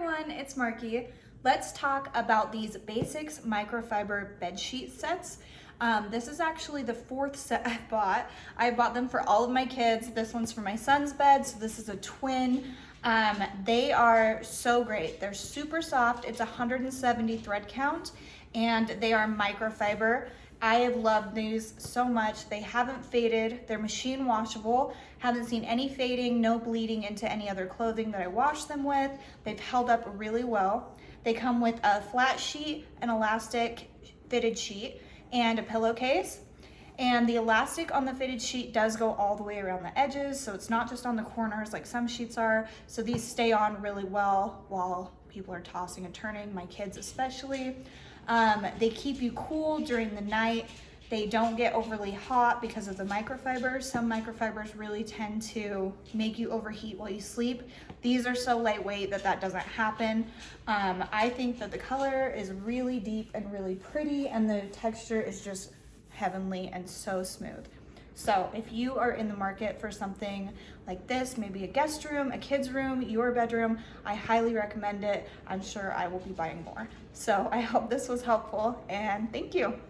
everyone, it's Marky. Let's talk about these Basics microfiber bed sheet sets. This is actually the fourth set I've bought. I bought them for all of my kids. This one's for my son's bed, so this is a twin. They are so great. They're super soft. It's 170 thread count, and they are microfiber. I have loved these so much. They haven't faded. They're machine washable. Haven't seen any fading, no bleeding into any other clothing that I wash them with. They've held up really well. They come with a flat sheet, an elastic fitted sheet, and a pillowcase. And the elastic on the fitted sheet does go all the way around the edges, so it's not just on the corners like some sheets are. So these stay on really well while people are tossing and turning, my kids especially. They keep you cool during the night. They don't get overly hot because of the microfibers. Some microfibers really tend to make you overheat while you sleep. These are so lightweight that doesn't happen. I think that the color is really deep and really pretty, and the texture is just heavenly and so smooth. So if you are in the market for something like this, maybe a guest room, a kid's room, your bedroom, I highly recommend it. I'm sure I will be buying more. So I hope this was helpful, and thank you.